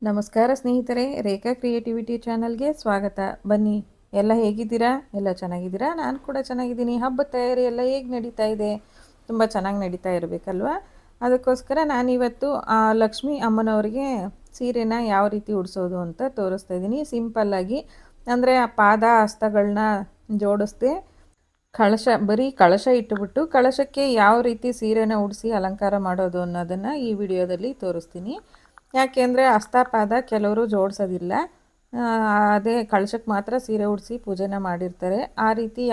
ನಮಸ್ಕಾರ ಸ್ನೇಹಿತರೆ, ರೇಖಾ ಕ್ರಿಯೇಟಿವಿಟಿ ಚಾನಲ್ಗೆ ಸ್ವಾಗತ. ಬನ್ನಿ, ಎಲ್ಲ ಹೇಗಿದ್ದೀರಾ? ಎಲ್ಲ ಚೆನ್ನಾಗಿದ್ದೀರಾ? ನಾನು ಕೂಡ ಚೆನ್ನಾಗಿದ್ದೀನಿ. ಹಬ್ಬದ ತಯಾರಿ ಎಲ್ಲ ಹೇಗೆ ನಡೀತಾ ಇದೆ? ತುಂಬ ಚೆನ್ನಾಗಿ ನಡೀತಾ ಇರಬೇಕಲ್ವ? ಅದಕ್ಕೋಸ್ಕರ ನಾನಿವತ್ತು ಲಕ್ಷ್ಮೀ ಅಮ್ಮನವ್ರಿಗೆ ಸೀರೆನ ಯಾವ ರೀತಿ ಉಡಿಸೋದು ಅಂತ ತೋರಿಸ್ತಾ ಇದ್ದೀನಿ. ಸಿಂಪಲ್ಲಾಗಿ, ಅಂದರೆ ಆ ಪಾದ ಹಸ್ತಗಳನ್ನ ಜೋಡಿಸ್ದೆ ಬರೀ ಕಳಶ ಇಟ್ಟುಬಿಟ್ಟು ಕಳಶಕ್ಕೆ ಯಾವ ರೀತಿ ಸೀರೆನ ಉಡಿಸಿ ಅಲಂಕಾರ ಮಾಡೋದು ಅನ್ನೋದನ್ನು ಈ ವಿಡಿಯೋದಲ್ಲಿ ತೋರಿಸ್ತೀನಿ. ಯಾಕೆಂದರೆ ಹಸ್ತಪಾದ ಕೆಲವರು ಜೋಡಿಸೋದಿಲ್ಲ, ಅದೇ ಕಳಶಕ್ಕೆ ಮಾತ್ರ ಸೀರೆ ಉಡಿಸಿ ಪೂಜೆನ ಮಾಡಿರ್ತಾರೆ. ಆ ರೀತಿ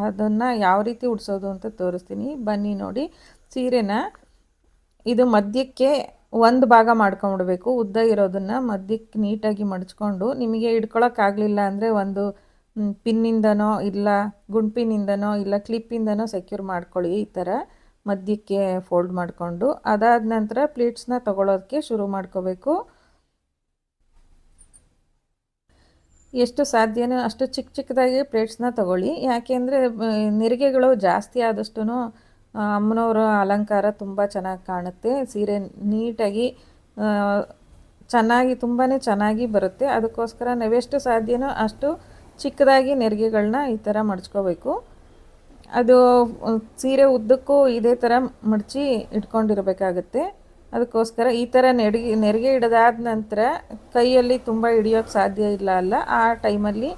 ಅದನ್ನು ಯಾವ ರೀತಿ ಉಡಿಸೋದು ಅಂತ ತೋರಿಸ್ತೀನಿ. ಬನ್ನಿ ನೋಡಿ. ಸೀರೆನ ಇದು ಮಧ್ಯಕ್ಕೆ ಒಂದು ಭಾಗ ಮಾಡ್ಕೊಂಬಿಡ್ಬೇಕು. ಉದ್ದ ಇರೋದನ್ನು ಮಧ್ಯಕ್ಕೆ ನೀಟಾಗಿ ಮಡಚ್ಕೊಂಡು, ನಿಮಗೆ ಹಿಡ್ಕೊಳಕ್ಕಾಗಲಿಲ್ಲ ಅಂದರೆ ಒಂದು ಪಿನ್ನಿಂದನೋ ಇಲ್ಲ ಗುಂಡ್ಪಿನಿಂದನೋ ಇಲ್ಲ ಕ್ಲಿಪ್ಪಿಂದನೋ ಸೆಕ್ಯೂರ್ ಮಾಡ್ಕೊಳ್ಳಿ. ಈ ಥರ ಮಧ್ಯಕ್ಕೆ ಫೋಲ್ಡ್ ಮಾಡಿಕೊಂಡು ಅದಾದ ನಂತರ ಪ್ಲೀಟ್ಸ್ನ ತಗೊಳ್ಳೋದಕ್ಕೆ ಶುರು ಮಾಡ್ಕೋಬೇಕು. ಎಷ್ಟು ಸಾಧ್ಯನೋ ಅಷ್ಟು ಚಿಕ್ಕ ಚಿಕ್ಕದಾಗಿ ಪ್ಲೇಟ್ಸ್ನ ತಗೊಳ್ಳಿ. ಯಾಕೆಂದರೆ ನೆರಿಗೆಗಳು ಜಾಸ್ತಿ ಆದಷ್ಟು ಅಮ್ಮನವರ ಅಲಂಕಾರ ತುಂಬ ಚೆನ್ನಾಗಿ ಕಾಣುತ್ತೆ. ಸೀರೆ ನೀಟಾಗಿ ಚೆನ್ನಾಗಿ ತುಂಬಾ ಚೆನ್ನಾಗಿ ಬರುತ್ತೆ. ಅದಕ್ಕೋಸ್ಕರ ನಾವೆಷ್ಟು ಸಾಧ್ಯನೋ ಅಷ್ಟು ಚಿಕ್ಕದಾಗಿ ನೆರಿಗೆಗಳನ್ನ ಈ ಥರ ಮಡ್ಚ್ಕೋಬೇಕು. ಅದು ಸೀರೆ ಉದ್ದಕ್ಕೂ ಇದೇ ಥರ ಮಡಚಿ ಇಟ್ಕೊಂಡಿರಬೇಕಾಗತ್ತೆ. ಅದಕ್ಕೋಸ್ಕರ ಈ ಥರ ನೆರಿಗೆ ಹಿಡಿದಾದ ನಂತರ ಕೈಯಲ್ಲಿ ತುಂಬ ಹಿಡಿಯೋಕ್ಕೆ ಸಾಧ್ಯ ಇಲ್ಲ ಆ ಟೈಮಲ್ಲಿ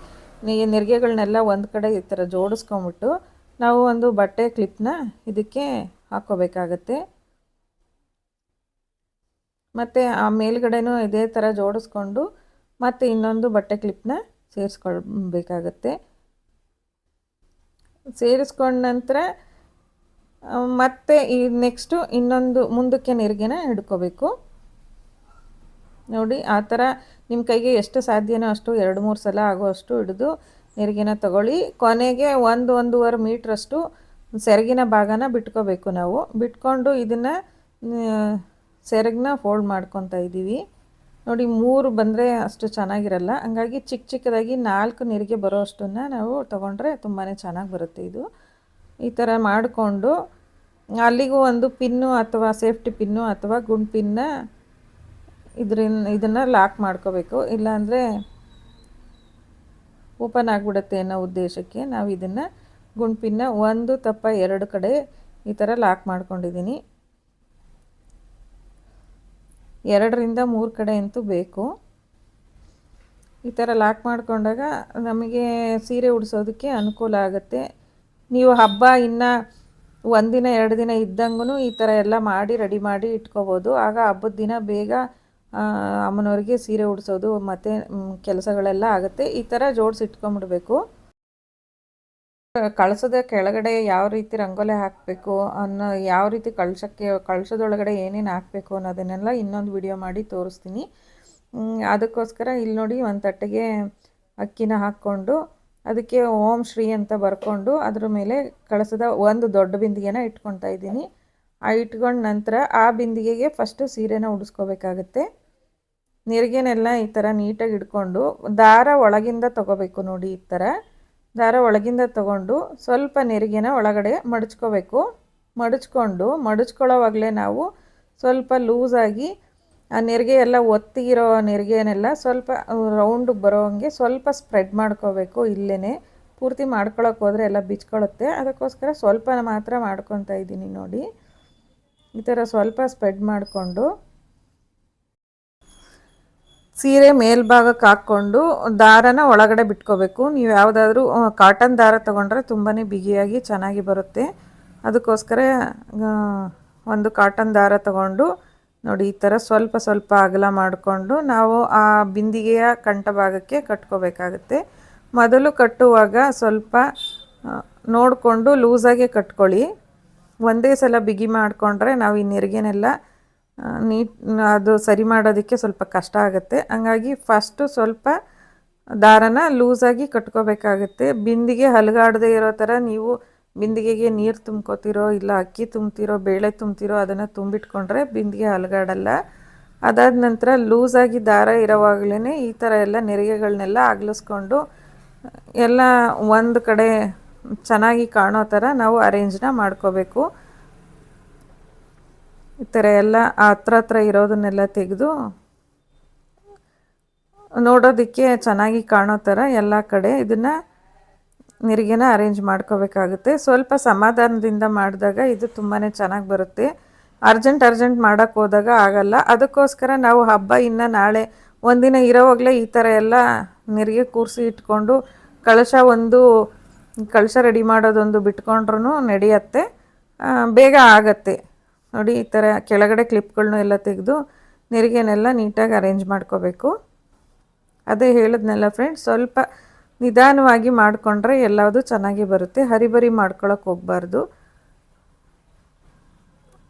ನೆರಿಗೆಗಳನ್ನೆಲ್ಲ ಒಂದು ಕಡೆ ಈ ಥರ ಜೋಡಿಸ್ಕೊಂಬಿಟ್ಟು ನಾವು ಒಂದು ಬಟ್ಟೆ ಕ್ಲಿಪ್ನ ಇದಕ್ಕೆ ಹಾಕ್ಕೋಬೇಕಾಗತ್ತೆ. ಮತ್ತು ಆ ಮೇಲ್ಗಡೆನೂ ಇದೇ ಥರ ಜೋಡಿಸ್ಕೊಂಡು ಮತ್ತು ಇನ್ನೊಂದು ಬಟ್ಟೆ ಕ್ಲಿಪ್ನ ಸೇರಿಸ್ಕೊಳ್ಬೇಕಾಗತ್ತೆ. ಸೇರಿಸ್ಕೊಂಡ ನಂತರ ಮತ್ತೆ ಈ ನೆಕ್ಸ್ಟು ಇನ್ನೊಂದು ಮುಂದಕ್ಕೆ ನೆರಿಗೆನ ಹಿಡ್ಕೋಬೇಕು. ನೋಡಿ, ಆ ಥರ ನಿಮ್ಮ ಕೈಗೆ ಎಷ್ಟು ಸಾಧ್ಯನೋ ಅಷ್ಟು 2-3 ಸಲ ಆಗೋಷ್ಟು ಹಿಡಿದು ನೆರಿಗೆನ ತಗೊಳ್ಳಿ. ಕೊನೆಗೆ 1-1.5 ಮೀಟ್ರಷ್ಟು ಸೆರಗಿನ ಭಾಗನ ಬಿಟ್ಕೋಬೇಕು. ನಾವು ಬಿಟ್ಕೊಂಡು ಇದನ್ನು ಸೆರಗನ್ನ ಫೋಲ್ಡ್ ಮಾಡ್ಕೊತಾ ಇದ್ದೀವಿ. ನೋಡಿ, 3 ಬಂದರೆ ಅಷ್ಟು ಚೆನ್ನಾಗಿರಲ್ಲ. ಹಂಗಾಗಿ ಚಿಕ್ಕ ಚಿಕ್ಕದಾಗಿ 4 ನೆರಿಗೆ ಬರೋ ಅಷ್ಟನ್ನು ನಾವು ತೊಗೊಂಡ್ರೆ ತುಂಬಾ ಚೆನ್ನಾಗಿ ಬರುತ್ತೆ. ಇದು ಈ ಥರ ಮಾಡಿಕೊಂಡು ಅಲ್ಲಿಗೂ ಒಂದು ಪಿನ್ನು ಅಥವಾ ಸೇಫ್ಟಿ ಪಿನ್ನು ಅಥವಾ ಗುಂಡು ಪಿನ್ನ ಇದನ್ನು ಲಾಕ್ ಮಾಡ್ಕೋಬೇಕು. ಇಲ್ಲಾಂದರೆ ಓಪನ್ ಆಗಿಬಿಡುತ್ತೆ ಅನ್ನೋ ಉದ್ದೇಶಕ್ಕೆ ನಾವು ಇದನ್ನು ಗುಂಡು ಪಿನ್ನ 1 ತಪ್ಪ 2 ಕಡೆ ಈ ಥರ ಲಾಕ್ ಮಾಡ್ಕೊಂಡಿದ್ದೀನಿ. 2-3 ಕಡೆ ಅಂತೂ ಬೇಕು. ಈ ಥರ ಲಾಕ್ ಮಾಡಿಕೊಂಡಾಗ ನಮಗೆ ಸೀರೆ ಉಡಿಸೋದಕ್ಕೆ ಅನುಕೂಲ ಆಗುತ್ತೆ. ನೀವು ಹಬ್ಬ ಇನ್ನು 1 ದಿನ 2 ದಿನ ಇದ್ದಂಗೂ ಈ ಥರ ಎಲ್ಲ ಮಾಡಿ ರೆಡಿ ಮಾಡಿ ಇಟ್ಕೋಬೋದು. ಆಗ ಹಬ್ಬದ ದಿನ ಬೇಗ ಅಮ್ಮನವ್ರಿಗೆ ಸೀರೆ ಉಡಿಸೋದು ಮತ್ತು ಕೆಲಸಗಳೆಲ್ಲ ಆಗುತ್ತೆ. ಈ ಥರ ಜೋಡಿಸಿ ಇಟ್ಕೊಂಬಿಡ್ಬೇಕು. ಕಳಸದ ಕೆಳಗಡೆ ಯಾವ ರೀತಿ ರಂಗೋಲೆ ಹಾಕಬೇಕು ಅನ್ನೋ, ಯಾವ ರೀತಿ ಕಳಶದೊಳಗಡೆ ಏನೇನು ಹಾಕಬೇಕು ಅನ್ನೋದನ್ನೆಲ್ಲ ಇನ್ನೊಂದು ವಿಡಿಯೋ ಮಾಡಿ ತೋರಿಸ್ತೀನಿ. ಅದಕ್ಕೋಸ್ಕರ ಇಲ್ಲಿ ನೋಡಿ, ಒಂದು ತಟ್ಟೆಗೆ ಅಕ್ಕಿನ ಹಾಕ್ಕೊಂಡು ಅದಕ್ಕೆ ಓಂ ಶ್ರೀ ಅಂತ ಬರ್ಕೊಂಡು ಅದ್ರ ಮೇಲೆ ಕಳಸದ ಒಂದು ದೊಡ್ಡ ಬಿಂದಿಗೆನ ಇಟ್ಕೊತಾ ಇದ್ದೀನಿ. ಇಟ್ಕೊಂಡ ನಂತರ ಆ ಬಿಂದಿಗೆಗೆ ಫಸ್ಟು ಸೀರೆನ ಉಡಿಸ್ಕೋಬೇಕಾಗತ್ತೆ. ನೆರಿಗೆನೆಲ್ಲ ಈ ಥರ ನೀಟಾಗಿ ಇಟ್ಕೊಂಡು ದಾರ ಒಳಗಿಂದ ತೊಗೋಬೇಕು. ನೋಡಿ, ಈ ಥರ ದಾರ ಒಳಗಿಂದ ತೊಗೊಂಡು ಸ್ವಲ್ಪ ನೆರಿಗೆನ ಒಳಗಡೆ ಮಡಚ್ಕೋಬೇಕು. ಮಡಚ್ಕೊಳ್ಳೋವಾಗಲೇ ನಾವು ಸ್ವಲ್ಪ ಲೂಸಾಗಿ ಆ ನೆರಿಗೆ ಎಲ್ಲ ಒತ್ತಿಗಿರೋ ನೆರಿಗೆನೆಲ್ಲ ಸ್ವಲ್ಪ ರೌಂಡಿಗೆ ಬರೋ ಹಂಗೆ ಸ್ವಲ್ಪ ಸ್ಪ್ರೆಡ್ ಮಾಡ್ಕೋಬೇಕು. ಇಲ್ಲೇ ಪೂರ್ತಿ ಮಾಡ್ಕೊಳಕ್ಕೆ ಹೋದರೆ ಎಲ್ಲ ಬಿಚ್ಕೊಳ್ಳುತ್ತೆ. ಅದಕ್ಕೋಸ್ಕರ ಸ್ವಲ್ಪ ಮಾತ್ರ ಮಾಡ್ಕೊತಾ ಇದ್ದೀನಿ. ನೋಡಿ, ಈ ಥರ ಸ್ವಲ್ಪ ಸ್ಪ್ರೆಡ್ ಮಾಡಿಕೊಂಡು ಸೀರೆ ಮೇಲ್ಭಾಗಕ್ಕೆ ಹಾಕ್ಕೊಂಡು ದಾರನ ಒಳಗಡೆ ಬಿಟ್ಕೋಬೇಕು. ನೀವು ಯಾವುದಾದ್ರೂ ಕಾಟನ್ ದಾರ ತೊಗೊಂಡ್ರೆ ತುಂಬಾ ಬಿಗಿಯಾಗಿ ಚೆನ್ನಾಗಿ ಬರುತ್ತೆ. ಅದಕ್ಕೋಸ್ಕರ ಒಂದು ಕಾಟನ್ ದಾರ ತಗೊಂಡು ನೋಡಿ, ಈ ಥರ ಸ್ವಲ್ಪ ಸ್ವಲ್ಪ ಅಗಲ ಮಾಡಿಕೊಂಡು ನಾವು ಆ ಬಿಂದಿಗೆಯ ಕಂಠ ಭಾಗಕ್ಕೆ ಕಟ್ಕೋಬೇಕಾಗುತ್ತೆ. ಮೊದಲು ಕಟ್ಟುವಾಗ ಸ್ವಲ್ಪ ನೋಡಿಕೊಂಡು ಲೂಸಾಗೆ ಕಟ್ಕೊಳ್ಳಿ. ಒಂದೇ ಸಲ ಬಿಗಿ ಮಾಡಿಕೊಂಡ್ರೆ ನಾವು ಈ ನೆರಿಗೆನೆಲ್ಲ ಅದು ಸರಿ ಮಾಡೋದಕ್ಕೆ ಸ್ವಲ್ಪ ಕಷ್ಟ ಆಗುತ್ತೆ. ಹಂಗಾಗಿ ಫಸ್ಟು ಸ್ವಲ್ಪ ದಾರನ ಲೂಸಾಗಿ ಕಟ್ಕೋಬೇಕಾಗುತ್ತೆ. ಬಿಂದಿಗೆ ಹಲಗಾಡದೇ ಇರೋ ಥರ ನೀವು ಬಿಂದಿಗೆಗೆ ನೀರು ತುಂಬ್ಕೋತಿರೋ ಇಲ್ಲ ಅಕ್ಕಿ ತುಂಬ್ತಿರೋ ಬೇಳೆ ತುಂಬ್ತಿರೋ ಅದನ್ನು ತುಂಬಿಟ್ಕೊಂಡ್ರೆ ಬಿಂದಿಗೆ ಹಲಗಾಡಲ್ಲ. ಅದಾದ ನಂತರ ಲೂಸಾಗಿ ದಾರ ಇರೋವಾಗಲೇ ಈ ಥರ ಎಲ್ಲ ನೆರಿಗೆಗಳನ್ನೆಲ್ಲ ಅಗಲಿಸ್ಕೊಂಡು ಎಲ್ಲ ಒಂದು ಕಡೆ ಚೆನ್ನಾಗಿ ಕಾಣೋ ಥರ ನಾವು ಅರೇಂಜ್ನ ಮಾಡ್ಕೋಬೇಕು. ಈ ಥರ ಎಲ್ಲ ಹತ್ರ ಇರೋದನ್ನೆಲ್ಲ ತೆಗೆದು ನೋಡೋದಕ್ಕೆ ಚೆನ್ನಾಗಿ ಕಾಣೋ ಥರ ಎಲ್ಲ ಕಡೆ ಇದನ್ನು ನೆರಿಗೆನ ಅರೇಂಜ್ ಮಾಡ್ಕೋಬೇಕಾಗುತ್ತೆ. ಸ್ವಲ್ಪ ಸಮಾಧಾನದಿಂದ ಮಾಡಿದಾಗ ಇದು ತುಂಬಾ ಚೆನ್ನಾಗಿ ಬರುತ್ತೆ. ಅರ್ಜೆಂಟ್ ಮಾಡೋಕ್ಕೆ ಹೋದಾಗ ಆಗಲ್ಲ. ಅದಕ್ಕೋಸ್ಕರ ನಾವು ಹಬ್ಬ ಇನ್ನು ನಾಳೆ ಒಂದಿನ ಇರೋವಾಗಲೇ ಈ ಥರ ಎಲ್ಲ ನೆರಿಗೆ ಕೂರಿಸಿ ಇಟ್ಕೊಂಡು ಕಳಶ ರೆಡಿ ಮಾಡೋದೊಂದು ಬಿಟ್ಕೊಂಡ್ರೂ ನಡೆಯುತ್ತೆ, ಬೇಗ ಆಗತ್ತೆ. ನೋಡಿ ಈ ಥರ ಕೆಳಗಡೆ ಕ್ಲಿಪ್ಗಳನ್ನೂ ಎಲ್ಲ ತೆಗೆದು ನೆರಿಗೆನೆಲ್ಲ ನೀಟಾಗಿ ಅರೇಂಜ್ ಮಾಡ್ಕೋಬೇಕು. ಅದೇ ಹೇಳಿದ್ನಲ್ಲ ಫ್ರೆಂಡ್ಸ್, ಸ್ವಲ್ಪ ನಿಧಾನವಾಗಿ ಮಾಡಿಕೊಂಡ್ರೆ ಎಲ್ಲದೂ ಚೆನ್ನಾಗಿ ಬರುತ್ತೆ. ಹರಿಬರಿ ಮಾಡ್ಕೊಳಕ್ಕೆ ಹೋಗಬಾರ್ದು.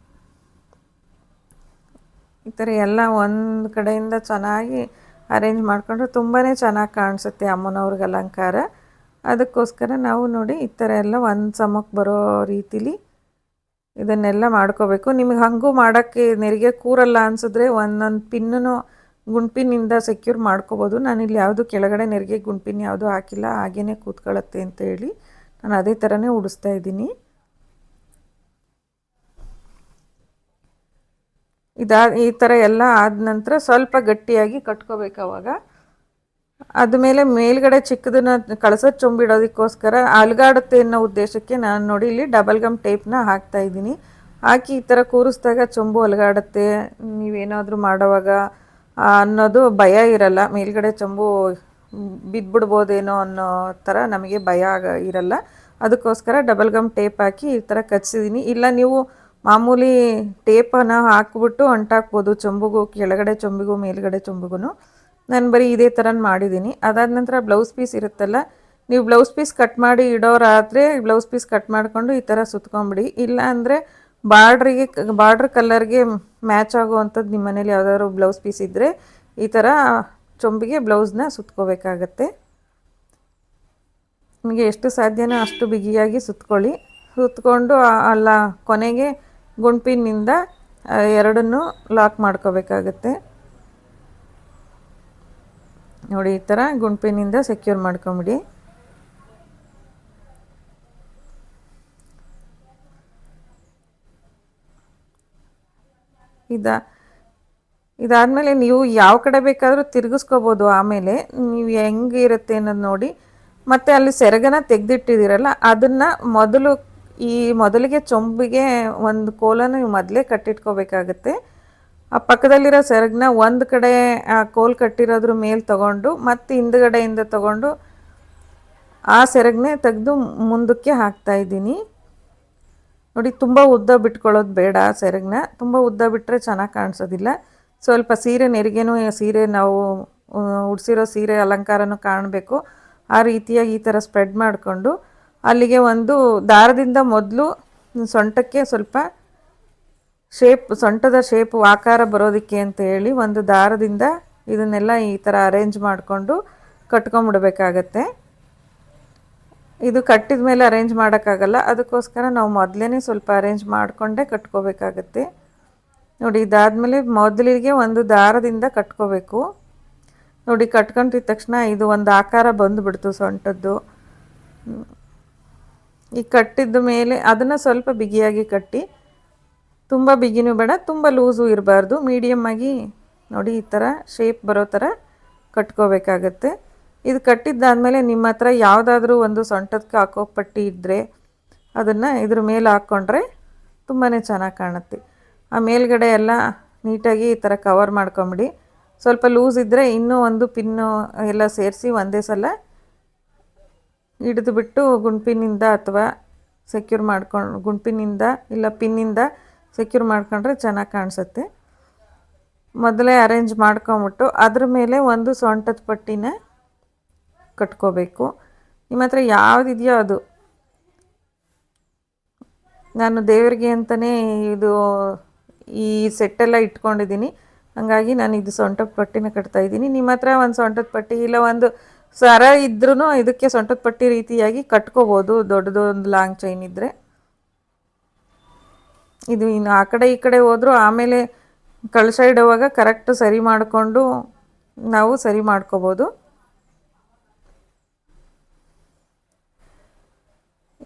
ಈ ಥರ ಎಲ್ಲ ಒಂದು ಕಡೆಯಿಂದ ಚೆನ್ನಾಗಿ ಅರೇಂಜ್ ಮಾಡಿಕೊಂಡ್ರೆ ತುಂಬಾ ಚೆನ್ನಾಗಿ ಕಾಣಿಸುತ್ತೆ ಅಮ್ಮನವ್ರಿಗೆ ಅಲಂಕಾರ. ಅದಕ್ಕೋಸ್ಕರ ನಾವು ನೋಡಿ ಈ ಥರ ಎಲ್ಲ ಒಂದು ಸಮಕ್ಕೆ ಬರೋ ರೀತಿಲಿ ಇದನ್ನೆಲ್ಲ ಮಾಡ್ಕೋಬೇಕು. ನಿಮಗೆ ಹಾಗೂ ಮಾಡೋಕ್ಕೆ ನೆರಿಗೆ ಕೂರಲ್ಲ ಅನಿಸಿದ್ರೆ ಒಂದೊಂದು ಪಿನ್ನೂ ಗುಂಡ್ಪಿನಿಂದ ಸೆಕ್ಯೂರ್ ಮಾಡ್ಕೋಬೋದು. ನಾನಿಲ್ಲಿ ಯಾವುದು ಕೆಳಗಡೆ ನೆರಿಗೆ ಗುಂಡ್ಪಿನ್ ಯಾವುದು ಹಾಕಿಲ್ಲ, ಹಾಗೇ ಕೂತ್ಕೊಳ್ಳುತ್ತೆ ಅಂತ ಹೇಳಿ ನಾನು ಅದೇ ಥರನೇ ಉಡಿಸ್ತಾ ಇದ್ದೀನಿ. ಈ ಥರ ಎಲ್ಲ ಆದ ನಂತರ ಸ್ವಲ್ಪ ಗಟ್ಟಿಯಾಗಿ ಕಟ್ಕೋಬೇಕು. ಅವಾಗ ಆದಮೇಲೆ ಮೇಲ್ಗಡೆ ಚಿಕ್ಕದನ್ನ ಕಳಸದ ಚೊಂಬಿಡೋದಕ್ಕೋಸ್ಕರ ಅಲುಗಾಡುತ್ತೆ ಅನ್ನೋ ಉದ್ದೇಶಕ್ಕೆ ನಾನು ನೋಡಿ ಇಲ್ಲಿ ಡಬಲ್ ಗಮ್ ಟೇಪ್ನ ಹಾಕ್ತಾಯಿದ್ದೀನಿ. ಹಾಕಿ ಈ ಥರ ಕೂರಿಸ್ದಾಗ ಚೊಂಬು ಅಲುಗಾಡುತ್ತೆ, ನೀವೇನಾದರೂ ಮಾಡೋವಾಗ ಅನ್ನೋದು ಭಯ ಇರಲ್ಲ. ಮೇಲ್ಗಡೆ ಚೊಂಬು ಬಿದ್ದುಬಿಡ್ಬೋದೇನೋ ಅನ್ನೋ ಥರ ನಮಗೆ ಭಯ ಇರಲ್ಲ. ಅದಕ್ಕೋಸ್ಕರ ಡಬಲ್ ಗಮ್ ಟೇಪ್ ಹಾಕಿ ಈ ಥರ ಕಚ್ಚಿದ್ದೀನಿ. ಇಲ್ಲ ನೀವು ಮಾಮೂಲಿ ಟೇಪನ್ನು ಹಾಕ್ಬಿಟ್ಟು ಅಂಟಾಕ್ಬೋದು, ಚೊಂಬುಗೂ ಕೆಳಗಡೆ ಚೊಂಬಿಗೂ ಮೇಲ್ಗಡೆ ಚೊಂಬಿಗೂ. ನಾನು ಬರೀ ಇದೇ ಥರ ಮಾಡಿದ್ದೀನಿ. ಅದಾದ ನಂತರ ಬ್ಲೌಸ್ ಪೀಸ್ ಇರುತ್ತಲ್ಲ, ನೀವು ಬ್ಲೌಸ್ ಪೀಸ್ ಕಟ್ ಮಾಡಿ ಇಡೋರಾದರೆ ಬ್ಲೌಸ್ ಪೀಸ್ ಕಟ್ ಮಾಡಿಕೊಂಡು ಈ ಥರ ಸುತ್ಕೊಂಬಿಡಿ. ಇಲ್ಲ ಅಂದರೆ ಬಾರ್ಡ್ರ್ ಕಲರ್ಗೆ ಮ್ಯಾಚ್ ಆಗುವಂಥದ್ದು ನಿಮ್ಮ ಮನೇಲಿ ಯಾವುದಾದ್ರು ಬ್ಲೌಸ್ ಪೀಸ್ ಇದ್ದರೆ ಈ ಥರ ಚೊಂಬಿಗೆ ಬ್ಲೌಸ್ನ ಸುತ್ಕೋಬೇಕಾಗತ್ತೆ. ನಿಮಗೆ ಎಷ್ಟು ಸಾಧ್ಯನೋ ಅಷ್ಟು ಬಿಗಿಯಾಗಿ ಸುತ್ಕೊಂಡು ಅಲ್ಲ ಕೊನೆಗೆ ಗುಂಡ್ಪಿನಿಂದ ಎರಡನ್ನೂ ಲಾಕ್ ಮಾಡ್ಕೋಬೇಕಾಗತ್ತೆ. ನೋಡಿ ಈ ಥರ ಗುಂಡ್ಪಿನಿಂದ ಸೆಕ್ಯೂರ್ ಮಾಡ್ಕೊಂಬಿಡಿ. ಇದಾದಮೇಲೆ ನೀವು ಯಾವ ಕಡೆ ಬೇಕಾದರೂ ತಿರುಗಿಸ್ಕೋಬೋದು. ಆಮೇಲೆ ನೀವು ಹೆಂಗೆ ಇರುತ್ತೆ ಅನ್ನೋದು ನೋಡಿ. ಮತ್ತು ಅಲ್ಲಿ ಸೆರಗನ ತೆಗೆದಿಟ್ಟಿದ್ದೀರಲ್ಲ, ಅದನ್ನು ಮೊದಲಿಗೆ ಚೊಂಬಿಗೆ ಒಂದು ಕೋಲನ್ನು ನೀವು ಮೊದಲೇ ಕಟ್ಟಿಟ್ಕೋಬೇಕಾಗತ್ತೆ. ಆ ಪಕ್ಕದಲ್ಲಿರೋ ಸೆರಗನ್ನ ಒಂದು ಕಡೆ ಆ ಕೋಲ್ ಕಟ್ಟಿರೋದ್ರ ಮೇಲೆ ತೊಗೊಂಡು ಮತ್ತು ಹಿಂದುಗಡೆಯಿಂದ ತೊಗೊಂಡು ಆ ಸೆರಗನ್ನೇ ತೆಗೆದು ಮುಂದಕ್ಕೆ ಹಾಕ್ತಾಯಿದ್ದೀನಿ. ನೋಡಿ, ತುಂಬ ಉದ್ದ ಬಿಟ್ಕೊಳ್ಳೋದು ಬೇಡ. ಸೆರಗನ್ನ ತುಂಬ ಉದ್ದ ಬಿಟ್ಟರೆ ಚೆನ್ನಾಗಿ ಕಾಣಿಸೋದಿಲ್ಲ. ಸ್ವಲ್ಪ ನೆರಿಗೆನೂ ಸೀರೆ ನಾವು ಉಡಿಸಿರೋ ಸೀರೆ ಅಲಂಕಾರನೂ ಕಾಣಬೇಕು. ಆ ರೀತಿಯಾಗಿ ಈ ಥರ ಸ್ಪ್ರೆಡ್ ಮಾಡಿಕೊಂಡು ಅಲ್ಲಿಗೆ ಒಂದು ದಾರದಿಂದ ಮೊದಲು ಸೊಂಟಕ್ಕೆ ಸ್ವಲ್ಪ ಸೊಂಟದ ಶೇಪು ಆಕಾರ ಬರೋದಕ್ಕೆ ಅಂತ ಹೇಳಿ ಒಂದು ದಾರದಿಂದ ಇದನ್ನೆಲ್ಲ ಈ ಥರ ಅರೇಂಜ್ ಮಾಡಿಕೊಂಡು ಕಟ್ಕೊಂಬಿಡ್ಬೇಕಾಗತ್ತೆ. ಇದು ಕಟ್ಟಿದ ಮೇಲೆ ಅರೇಂಜ್ ಮಾಡೋಕ್ಕಾಗಲ್ಲ. ಅದಕ್ಕೋಸ್ಕರ ನಾವು ಮೊದಲೇ ಸ್ವಲ್ಪ ಅರೇಂಜ್ ಮಾಡಿಕೊಂಡೇ ಕಟ್ಕೋಬೇಕಾಗತ್ತೆ. ನೋಡಿ, ಇದಾದಮೇಲೆ ಮೊದಲಿಗೆ ಒಂದು ದಾರದಿಂದ ಕಟ್ಕೋಬೇಕು. ನೋಡಿ, ಕಟ್ಕೊಂಡಿದ ತಕ್ಷಣ ಇದು ಒಂದು ಆಕಾರ ಬಂದುಬಿಡ್ತು ಸೊಂಟದ್ದು. ಈ ಕಟ್ಟಿದ ಮೇಲೆ ಅದನ್ನು ಸ್ವಲ್ಪ ಬಿಗಿಯಾಗಿ ಕಟ್ಟಿ, ತುಂಬ ಬಿಗಿನೂ ಬೇಡ, ತುಂಬ ಲೂಸು ಇರಬಾರ್ದು, ಮೀಡಿಯಮ್ಮಾಗಿ ನೋಡಿ ಈ ಥರ ಶೇಪ್ ಬರೋ ಥರ ಕಟ್ಕೋಬೇಕಾಗತ್ತೆ. ಇದು ಕಟ್ಟಿದ್ದಾದಮೇಲೆ ನಿಮ್ಮ ಹತ್ರ ಯಾವುದಾದ್ರೂ ಒಂದು ಸೊಂಟಕ್ಕೆ ಹಾಕೋ ಪಟ್ಟಿ ಇದ್ದರೆ ಅದನ್ನು ಇದ್ರ ಮೇಲೆ ಹಾಕ್ಕೊಂಡ್ರೆ ತುಂಬಾ ಚೆನ್ನಾಗಿ ಕಾಣುತ್ತೆ. ಆ ಮೇಲ್ಗಡೆ ಎಲ್ಲ ನೀಟಾಗಿ ಈ ಥರ ಕವರ್ ಮಾಡ್ಕೊಂಬಿಡಿ. ಸ್ವಲ್ಪ ಲೂಸ್ ಇದ್ದರೆ ಇನ್ನೂ ಒಂದು ಪಿನ್ನು ಎಲ್ಲ ಸೇರಿಸಿ ಒಂದೇ ಸಲ ಹಿಡಿದುಬಿಟ್ಟು ಗುಂಡ್ಪಿನಿಂದ ಅಥವಾ ಗುಂಡ್ಪಿನಿಂದ ಇಲ್ಲ ಪಿನ್ನಿಂದ ಸೆಕ್ಯೂರ್ ಮಾಡ್ಕೊಂಡ್ರೆ ಚೆನ್ನಾಗಿ ಕಾಣಿಸುತ್ತೆ. ಮೊದಲೇ ಅರೇಂಜ್ ಮಾಡ್ಕೊಂಬಿಟ್ಟು ಅದ್ರ ಮೇಲೆ ಒಂದು ಸೊಂಟದ ಪಟ್ಟಿನ ಕಟ್ಕೋಬೇಕು. ನಿಮ್ಮ ಹತ್ರ ಯಾವುದಿದೆಯೋ ಅದು. ನಾನು ದೇವರಿಗೆ ಅಂತಲೇ ಈ ಸೆಟ್ಟೆಲ್ಲ ಇಟ್ಕೊಂಡಿದ್ದೀನಿ. ಹಾಗಾಗಿ ನಾನು ಇದು ಸೊಂಟದ ಪಟ್ಟಿನ ಕಟ್ತಾಯಿದ್ದೀನಿ. ನಿಮ್ಮ ಹತ್ರ ಒಂದು ಸೊಂಟದ ಪಟ್ಟಿ ಇಲ್ಲ ಒಂದು ಸರ ಇದ್ರೂ ಇದಕ್ಕೆ ಸೊಂಟದ ಪಟ್ಟಿ ರೀತಿಯಾಗಿ ಕಟ್ಕೋಬೋದು, ದೊಡ್ಡದು ಒಂದು ಲಾಂಗ್ ಚೈನ್ ಇದ್ದರೆ. ಇದು ಇನ್ನು ಆ ಕಡೆ ಈ ಕಡೆ ಹೋದರೂ ಆಮೇಲೆ ಕಳಶ ಇಡುವಾಗ ಕರೆಕ್ಟ್ ಸರಿ ಮಾಡಿಕೊಂಡು ನಾವು ಸರಿ ಮಾಡ್ಕೋಬೋದು.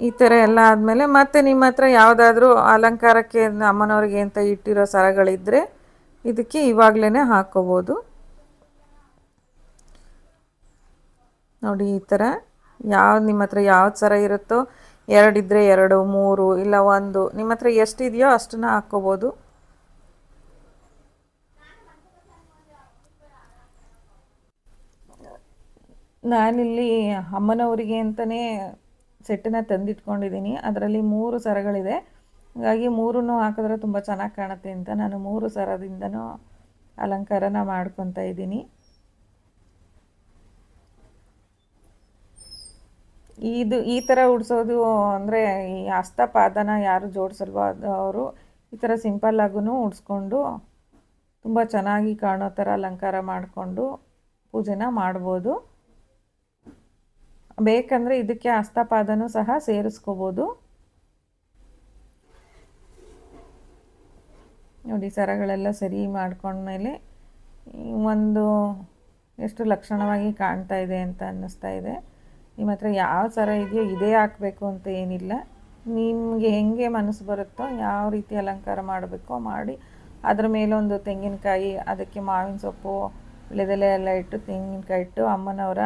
ಈ ಥರ ಎಲ್ಲ ಆದಮೇಲೆ ಮತ್ತೆ ನಿಮ್ಮ ಹತ್ರ ಯಾವುದಾದ್ರೂ ಅಲಂಕಾರಕ್ಕೆ ಅಮ್ಮನವ್ರಿಗೆ ಅಂತ ಇಟ್ಟಿರೋ ಸರಗಳಿದ್ದರೆ ಇದಕ್ಕೆ ಇವಾಗಲೇ ಹಾಕ್ಕೋಬೋದು. ನೋಡಿ ಈ ಥರ ನಿಮ್ಮ ಹತ್ರ ಯಾವ್ದು ಸರ ಇರುತ್ತೋ, 2 ಇದ್ದರೆ 2, 3 ಇಲ್ಲ 1, ನಿಮ್ಮ ಹತ್ರ ಎಷ್ಟಿದೆಯೋ ಅಷ್ಟನ್ನು ಹಾಕ್ಕೋಬೋದು. ನಾನಿಲ್ಲಿ ಅಮ್ಮನವರಿಗೆ ಅಂತಲೇ ಸೆಟ್ಟನ್ನ ತಂದಿಟ್ಕೊಂಡಿದ್ದೀನಿ. ಅದರಲ್ಲಿ 3 ಸರಗಳಿದೆ. ಹಾಗಾಗಿ 3 ಹಾಕಿದ್ರೆ ತುಂಬ ಚೆನ್ನಾಗಿ ಕಾಣುತ್ತೆ ಅಂತ ನಾನು 3 ಸರದಿಂದನೂ ಅಲಂಕಾರನ ಮಾಡ್ಕೊತಾ ಇದ್ದೀನಿ. ಈ ಥರ ಉಡ್ಸೋದು ಅಂದರೆ ಈ ಹಸ್ತಪಾದನ ಯಾರು ಜೋಡಿಸಲ್ವೋ ಅವರು ಈ ಥರ ಸಿಂಪಲ್ಲಾಗೂ ಉಡ್ಸ್ಕೊಂಡು ತುಂಬ ಚೆನ್ನಾಗಿ ಕಾಣೋ ಥರ ಅಲಂಕಾರ ಮಾಡಿಕೊಂಡು ಪೂಜೆನ ಮಾಡ್ಬೋದು. ಬೇಕಂದರೆ ಇದಕ್ಕೆ ಹಸ್ತಪಾದನೂ ಸಹ ಸೇರಿಸ್ಕೋಬೋದು. ನೋಡಿ ಸರಗಳೆಲ್ಲ ಸರಿ ಮಾಡ್ಕೊಂಡ್ಮೇಲೆ ಒಂದು ಎಷ್ಟು ಲಕ್ಷಣವಾಗಿ ಕಾಣ್ತಾ ಇದೆ ಅಂತ ಅನ್ನಿಸ್ತಾ ಇದೆ. ನಿಮ್ಮ ಹತ್ರ ಯಾವ ಸರ ಇದೆಯೋ ಇದೇ ಹಾಕಬೇಕು ಅಂತ ಏನಿಲ್ಲ. ನಿಮಗೆ ಹೆಂಗೆ ಮನಸ್ಸು ಬರುತ್ತೋ ಯಾವ ರೀತಿ ಅಲಂಕಾರ ಮಾಡಬೇಕೋ ಮಾಡಿ ಅದ್ರ ಮೇಲೊಂದು ತೆಂಗಿನಕಾಯಿ, ಅದಕ್ಕೆ ಮಾವಿನ ಸೊಪ್ಪು, ವಿಳೆದೆಲೆ ಎಲ್ಲ ಇಟ್ಟು ತೆಂಗಿನಕಾಯಿ ಇಟ್ಟು ಅಮ್ಮನವರ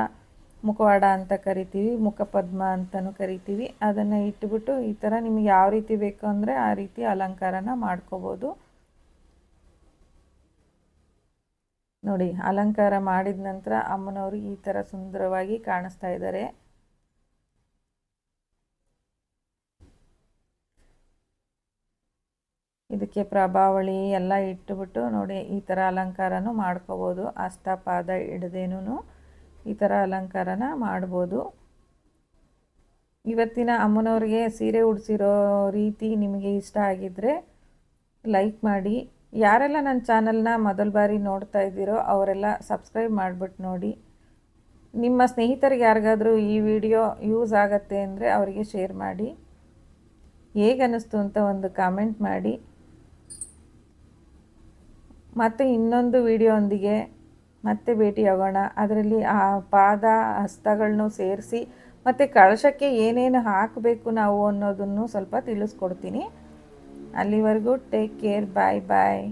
ಮುಖವಾಡ ಅಂತ ಕರಿತೀವಿ, ಮುಖಪದ್ಮ ಅಂತಲೂ ಕರಿತೀವಿ. ಅದನ್ನು ಇಟ್ಬಿಟ್ಟು ಈ ಥರ ನಿಮಗೆ ಯಾವ ರೀತಿ ಬೇಕು ಅಂದರೆ ಆ ರೀತಿ ಅಲಂಕಾರನ ಮಾಡ್ಕೋಬೋದು. ನೋಡಿ ಅಲಂಕಾರ ಮಾಡಿದ ನಂತರ ಅಮ್ಮನವರು ಈ ಥರ ಸುಂದರವಾಗಿ ಕಾಣಿಸ್ತಾ ಇದ್ದಾರೆ. ಇದಕ್ಕೆ ಪ್ರಭಾವಳಿ ಎಲ್ಲ ಇಟ್ಟುಬಿಟ್ಟು ನೋಡಿ ಈ ಥರ ಅಲಂಕಾರನೂ ಮಾಡ್ಕೋಬೋದು. ಹಸ್ತಪಾದ ಹಿಡ್ದೇನೂ ಈ ಥರ ಅಲಂಕಾರನ ಮಾಡ್ಬೋದು. ಇವತ್ತಿನ ಅಮ್ಮನವ್ರಿಗೆ ಸೀರೆ ಉಡಿಸಿರೋ ರೀತಿ ನಿಮಗೆ ಇಷ್ಟ ಆಗಿದ್ದರೆ ಲೈಕ್ ಮಾಡಿ. ಯಾರೆಲ್ಲ ನನ್ನ ಚಾನಲ್ನ ಮೊದಲ ಬಾರಿ ನೋಡ್ತಾ ಇದ್ದೀರೋ ಅವರೆಲ್ಲ ಸಬ್ಸ್ಕ್ರೈಬ್ ಮಾಡಿಬಿಟ್ಟು ನೋಡಿ. ನಿಮ್ಮ ಸ್ನೇಹಿತರಿಗೆ ಯಾರಿಗಾದರೂ ಈ ವಿಡಿಯೋ ಯೂಸ್ ಆಗತ್ತೆ ಅಂದರೆ ಅವರಿಗೆ ಶೇರ್ ಮಾಡಿ. ಹೇಗನ್ನಿಸ್ತು ಅಂತ ಒಂದು ಕಾಮೆಂಟ್ ಮಾಡಿ. ಮತ್ತು ಇನ್ನೊಂದು ವಿಡಿಯೋಂದಿಗೆ ಮತ್ತೆ ಭೇಟಿಯಾಗೋಣ. ಅದರಲ್ಲಿ ಆ ಪಾದ ಹಸ್ತಗಳನ್ನೂ ಸೇರಿಸಿ ಮತ್ತು ಕಳಶಕ್ಕೆ ಏನೇನು ಹಾಕಬೇಕು ನಾವು ಅನ್ನೋದನ್ನು ಸ್ವಲ್ಪ ತಿಳಿಸ್ಕೊಡ್ತೀನಿ. ಅಲ್ಲಿವರೆಗೂ ಟೇಕ್ ಕೇರ್, ಬಾಯ್ ಬಾಯ್.